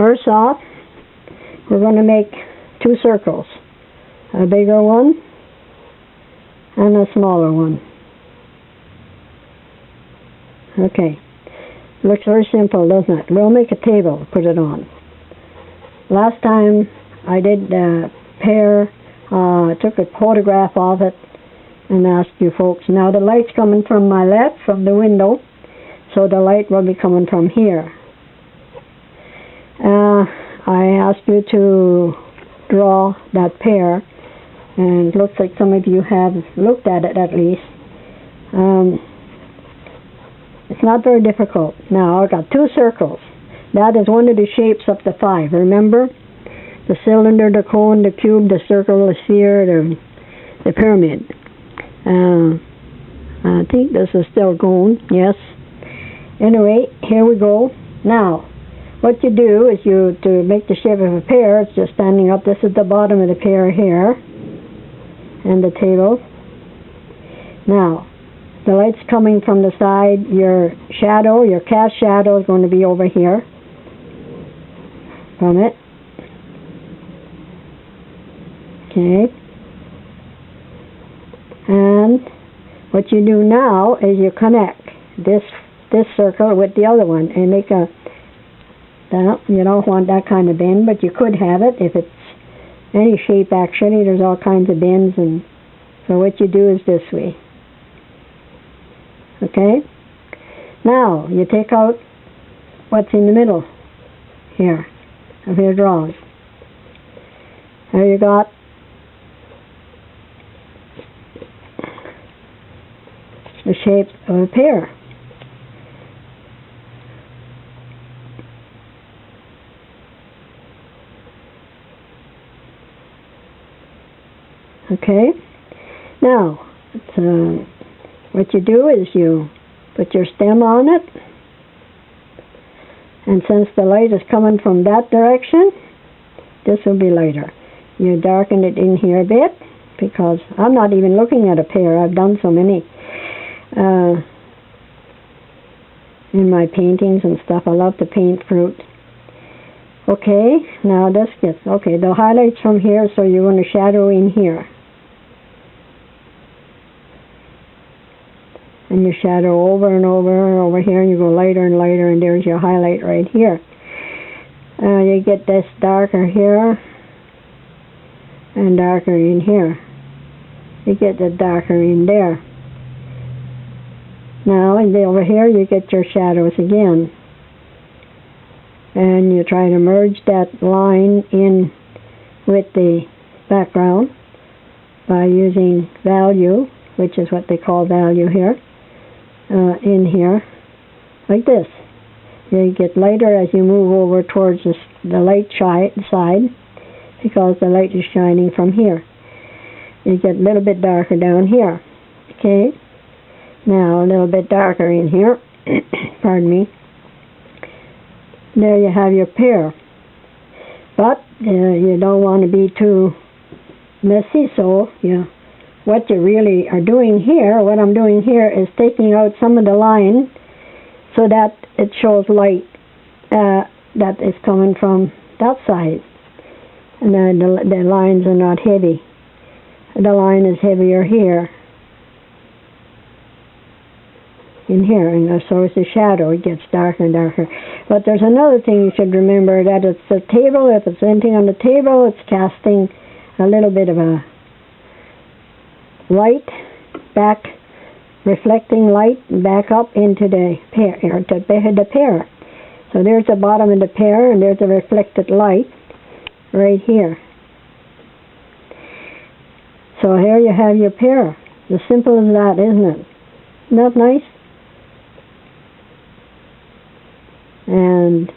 First off, we're going to make 2 circles. A bigger one and a smaller one. Okay. Looks very simple, doesn't it? We'll make a table, put it on. Last time I did Pear, took a photograph of it and asked you folks. Now the light's coming from my left, from the window, so the light will be coming from here. I asked you to draw that pear, and it looks like some of you have looked at it at least. It's not very difficult. Now I've got 2 circles. That is one of the shapes of the 5. Remember? The cylinder, the cone, the cube, the circle, the sphere, the pyramid. I think this is still going. Yes. Anyway, here we go. Now, what you do is to make the shape of a pear, it's just standing up. This is the bottom of the pear here, and the table. Now, the light's coming from the side. Your shadow, your cast shadow is going to be over here from it. Okay. And what you do now is you connect this circle with the other one and make a, you don't want that kind of bend, but you could have it if it's any shape actually. There's all kinds of bends, and so what you do is this way. Okay? Now, you take out what's in the middle here of your drawing. There you got the shape of a pear. Okay? Now, what you do is you put your stem on it, and since the light is coming from that direction, this will be lighter. You darken it in here a bit, because I'm not even looking at a pear. I've done so many in my paintings and stuff. I love to paint fruit. Okay, now this gets, okay, the highlights from here, so you're going to shadow in here. And you shadow over and over here, and you go lighter and lighter, and there's your highlight right here. You get this darker here, and darker in here. You get the darker in there. Now, and over here, you get your shadows again. And you try to merge that line in with the background by using value, which is what they call value here. In here, like this. You get lighter as you move over towards the light side, because the light is shining from here. You get a little bit darker down here. Okay? Now a little bit darker in here. Pardon me. There you have your pear. But you don't want to be too messy, so what you really are doing here, what I'm doing here is taking out some of the line so that it shows light that is coming from that side. And then the lines are not heavy. The line is heavier here. In here, and so is the shadow. It gets darker and darker. But there's another thing you should remember, that it's the table. If it's anything on the table, it's casting a little bit of a light back, reflecting light back up into the pear, So there's the bottom of the pear, and there's a reflected light right here. So here you have your pear. As simple as that, isn't it? Isn't that nice? And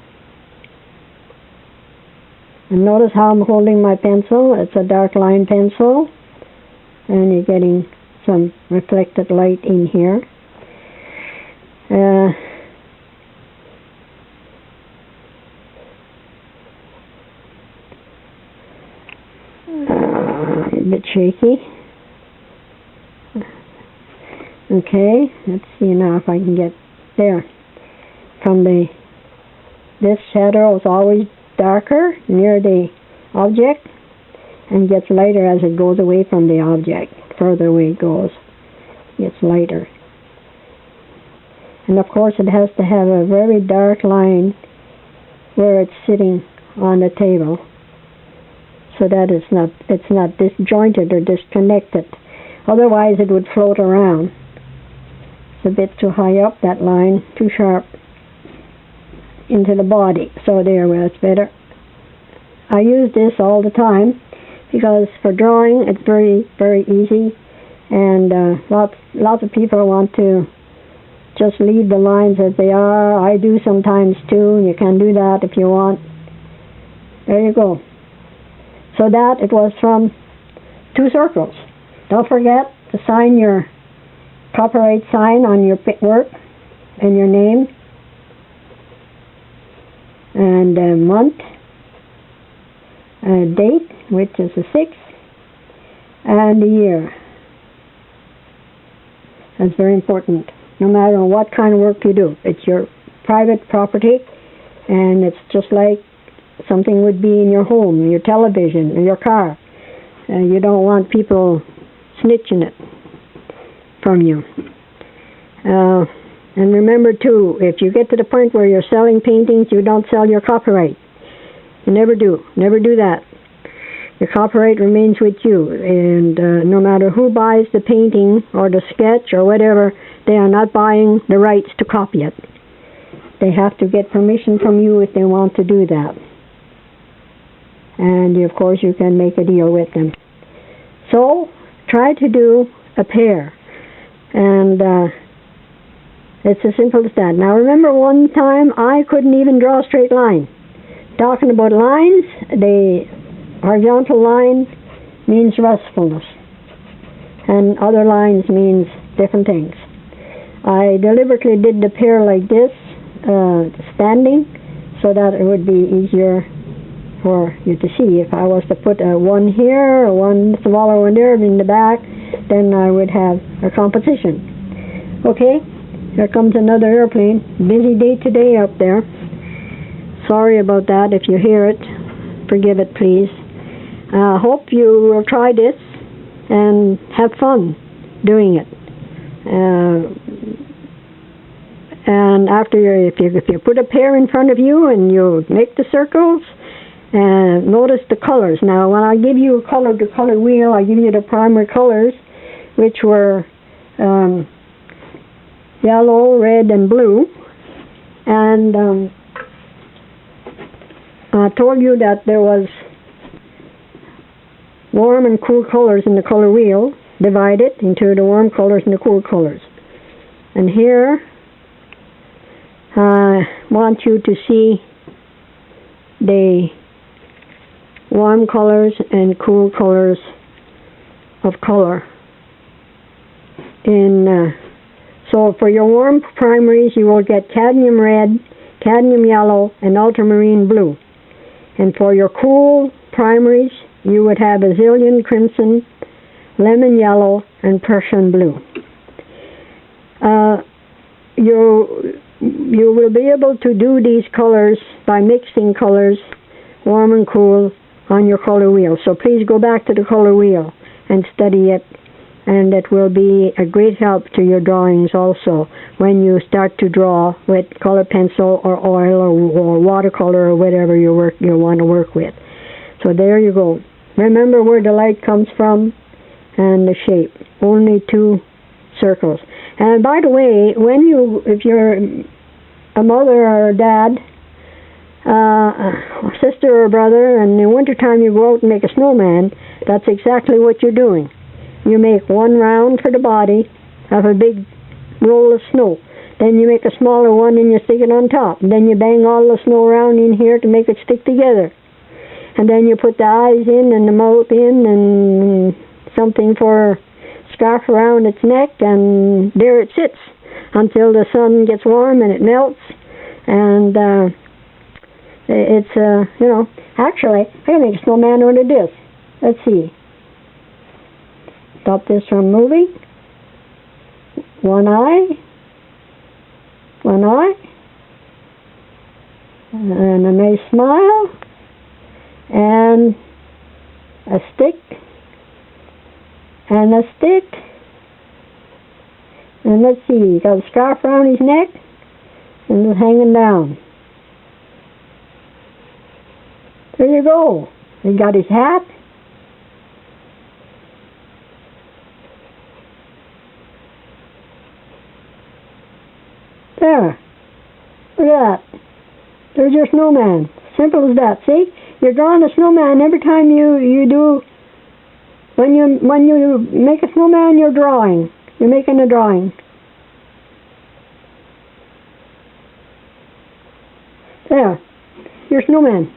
notice how I'm holding my pencil. It's a dark line pencil. And you're getting some reflected light in here. A bit shaky. Okay, let's see now if I can get there. From this shadow is always darker near the object and gets lighter as it goes away from the object. Further away it goes, it's lighter. And of course it has to have a very dark line where it's sitting on the table, so that it's not disjointed or disconnected. Otherwise it would float around. It's a bit too high up, that line, too sharp into the body. So there, well, it's better. I use this all the time because for drawing it's very, very easy, and lots of people want to just leave the lines as they are. I do sometimes too. You can do that if you want. There you go. So that it was from 2 circles. Don't forget to sign your copyright sign on your work and your name and a month, a date, which is the 6th, and a year. That's very important. No matter what kind of work you do, it's your private property, and it's just like something would be in your home, your television, or your car. You don't want people snitching it from you. And remember too, if you get to the point where you're selling paintings, you don't sell your copyright. You never do. Never do that. The copyright remains with you, and no matter who buys the painting or the sketch or whatever, they are not buying the rights to copy it. They have to get permission from you if they want to do that. And of course you can make a deal with them. So try to do a pair, and it's as simple as that. Now remember, one time I couldn't even draw a straight line. Talking about lines, the horizontal line means restfulness, and other lines means different things. I deliberately did the pair like this, standing, so that it would be easier for you to see. If I was to put one here, one smaller one there in the back, then I would have a composition. Okay, here comes another airplane. Busy day today up there. Sorry about that. If you hear it, forgive it, please. Hope you will try this and have fun doing it. And after if you put a pair in front of you and you make the circles, notice the colors. Now, when I give you the color wheel, I give you the primary colors, which were yellow, red, and blue. And I told you that there was warm and cool colors in the color wheel, divided into the warm colors and the cool colors. And here, I want you to see the warm colors and cool colors of color. So for your warm primaries, you will get cadmium red, cadmium yellow, and ultramarine blue. And for your cool primaries, you would have azalean crimson, lemon yellow, and Prussian blue. You will be able to do these colors by mixing colors, warm and cool, on your color wheel. So please go back to the color wheel and study it, and it will be a great help to your drawings also when you start to draw with color pencil or oil or watercolor or whatever you want to work with. So there you go. Remember where the light comes from and the shape. Only 2 circles. And by the way, if you're a mother or a dad, a sister or a brother, and in wintertime you go out and make a snowman, that's exactly what you're doing. You make one round for the body of a big roll of snow. Then you make a smaller one and you stick it on top. And then you bang all the snow around in here to make it stick together. And then you put the eyes in and the mouth in and something for scarf around its neck, and there it sits until the sun gets warm and it melts. And it's actually I can make a snowman out of this. Let's see. Stop this from moving. One eye, and a nice smile, and a stick, and a stick, and let's see, he got a scarf around his neck, and it's hanging down. There you go. He got his hat. There. Look at that. There's your snowman. Simple as that. See? You're drawing a snowman every time you do. When you make a snowman, you're drawing. You're making a drawing. There. Your snowman.